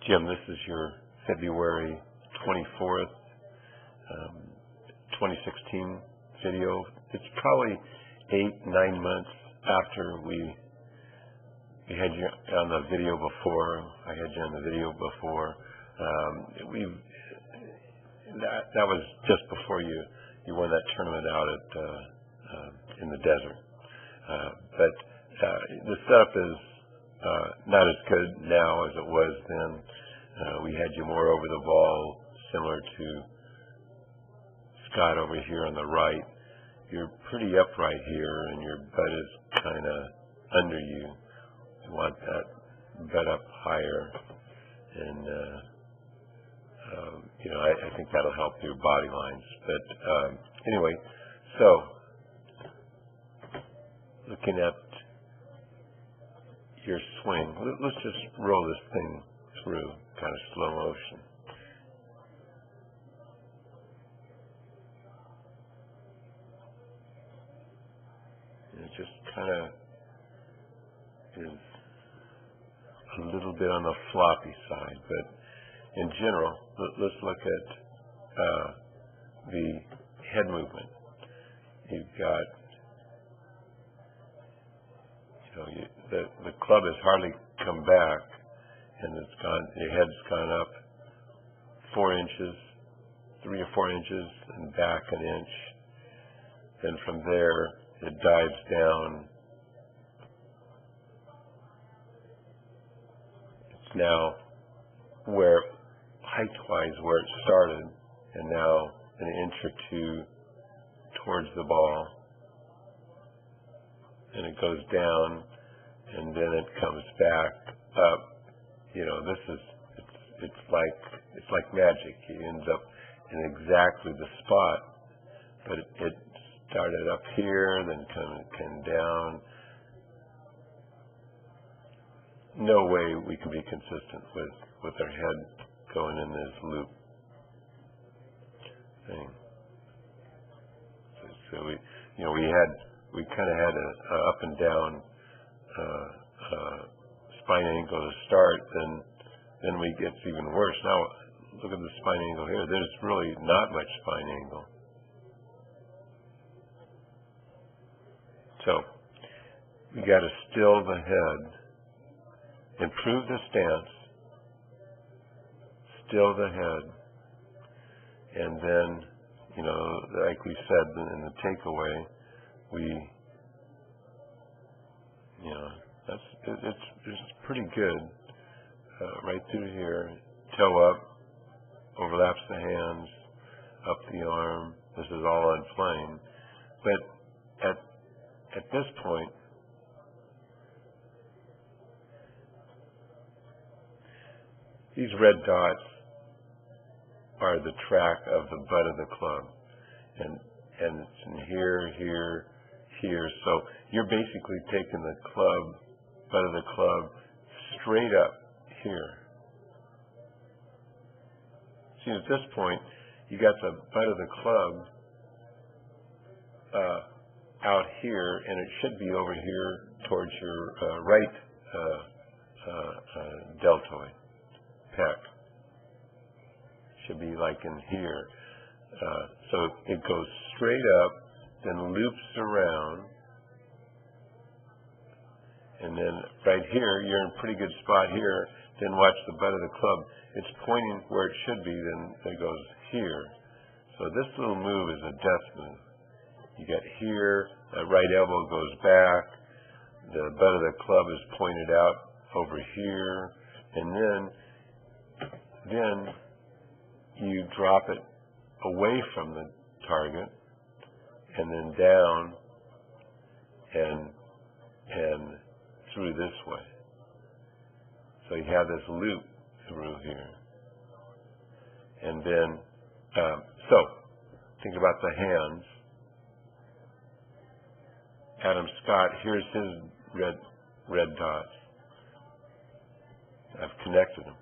Jim, this is your February 24th, 2016 video. It's probably 8-9 months after we had you on the video before. I had you on the video before. That was just before you won that tournament out at in the desert. But the setup is not as good now as it was then. We had you more over the ball, similar to Scott over here on the right. You're pretty upright here, and your butt is kind of under you. You want that butt up higher, and I think that'll help your body lines. But anyway, so looking at your swing, let's just roll this thing through, kind of slow motion. And it just kind of is a little bit on the floppy side, but in general, let's look at the head movement. You've got, the club has hardly come back, and your head's gone up 4 inches, 3 or 4 inches, and back an inch. Then from there, it dives down. It's now where height-wise where it started, and now an inch or two towards the ball, and it goes down, and then it comes back up. It's like magic. It ends up in exactly the spot, but it started up here, then came down. No way we can be consistent with our head going in this loop thing. So we kind of had a up and down spine angle to start, then we get even worse. Now look at the spine angle here. There's really not much spine angle. So we got to still the head, improve the stance, still the head, and then, like we said in the takeaway, it's pretty good. Right through here, toe up, overlaps the hands, up the arm. This is all on plane. But at this point, these red dots are the track of the butt of the club, and it's in here, here, here. So you're basically taking the butt of the club straight up here. See, at this point, you got the butt of the club out here, and it should be over here towards your right deltoid pec. Should be like in here. So it goes straight up, then loops around, and then right here, you're in a pretty good spot here. Then watch the butt of the club. It's pointing where it should be, then it goes here. So this little move is a death move. You get here, that right elbow goes back, the butt of the club is pointed out over here, and then you drop it away from the target, and then down and through this way. So you have this loop through here. And then, so think about the hands. Adam Scott, here's his red dots. I've connected them.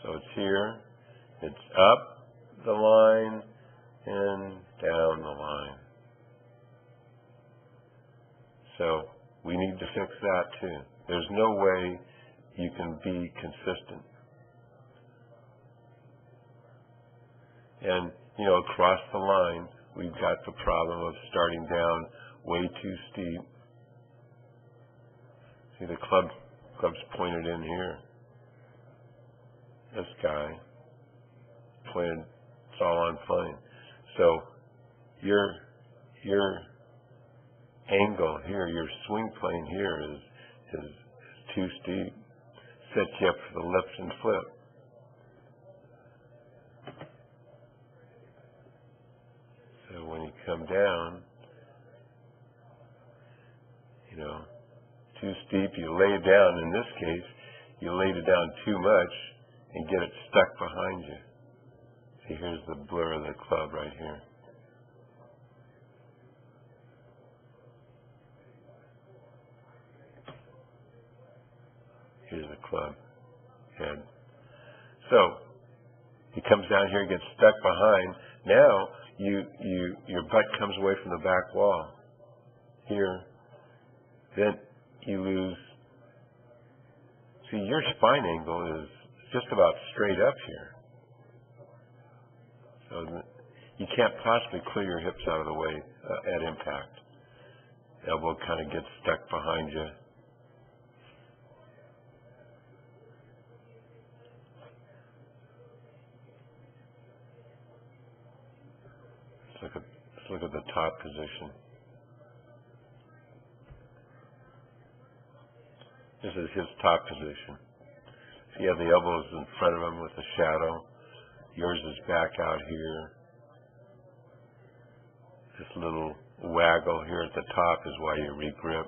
So it's here, it's up the line, and down the line. So We need to fix that too. There's no way you can be consistent. And, you know, across the line, we've got the problem of starting down way too steep. See, the club's pointed in here. This guy pointed, it's all on plane. So your angle here, your swing plane here is too steep. Sets you up for the lift and flip. So when you come down, you know, too steep, you lay it down. In this case, you laid it down too much and get it stuck behind you. See, here's the blur of the club right here. Here's the club head. So he comes down here, gets stuck behind. Now your butt comes away from the back wall. Here, then you lose. See, your spine angle is just about straight up here. So you can't possibly clear your hips out of the way at impact. Elbow kind of gets stuck behind you. Let's look at the top position. This is his top position. So you have the elbows in front of him with the shadow. Yours is back out here. This little waggle here at the top is why you regrip.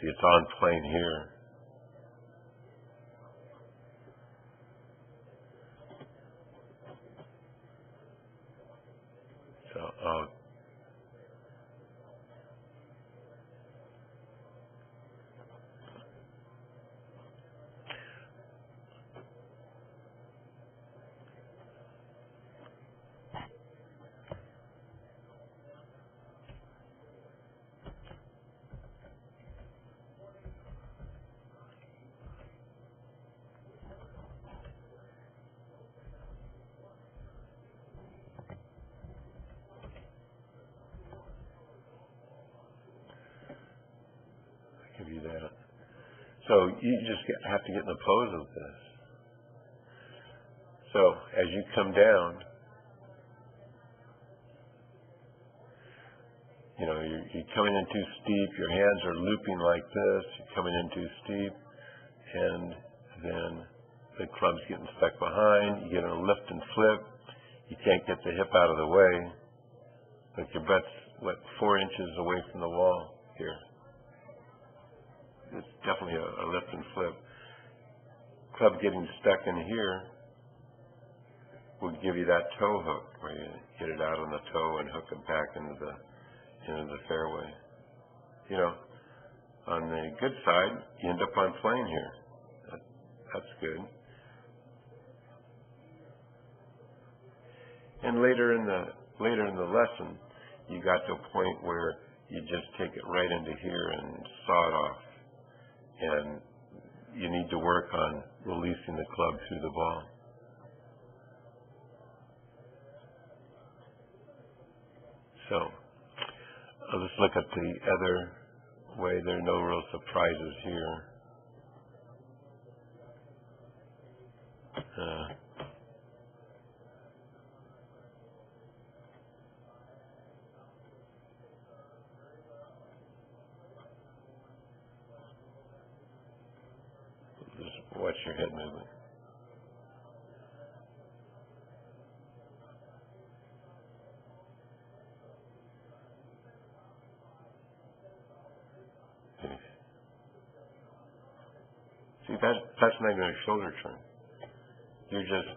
See, it's on plane here. So, give you that. So you just have to get in the pose of this. So as you come down, you know, you're coming in too steep, your hands are looping like this, you're coming in too steep, and then the club's getting stuck behind, you get a lift and flip, you can't get the hip out of the way, but your butt's, 4 inches away from the wall here. It's definitely a lift and flip. Club getting stuck in here will give you that toe hook where you get it out on the toe and hook it back into the fairway. You know, on the good side, you end up on plane here. That's good. And later in the lesson, you got to a point where you just take it right into here and saw it off. And you need to work on releasing the club through the ball. So let's look at the other way. There are no real surprises here. Just watch your head movement. See, that's not even a shoulder turn. You're just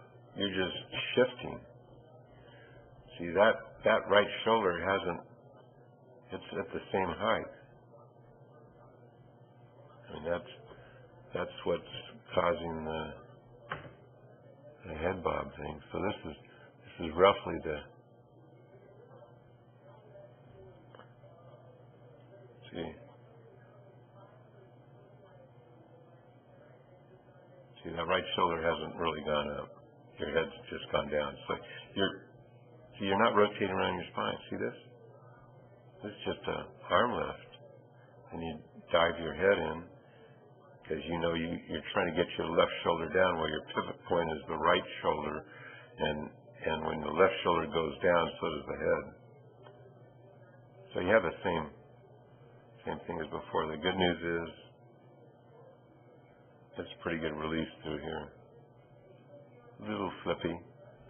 shifting. See, that right shoulder it's at the same height. I mean, that's what's causing the head bob thing. So this is roughly see, See, that right shoulder hasn't really gone up. Your head's just gone down. So you're not rotating around your spine. See this? This is just an arm lift. And you dive your head in because you know you're trying to get your left shoulder down where your pivot point is the right shoulder. And when the left shoulder goes down, so does the head. So you have the same thing as before. The good news is it's pretty good release through here. A little flippy,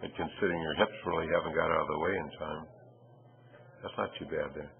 but considering your hips really haven't got out of the way in time, that's not too bad there.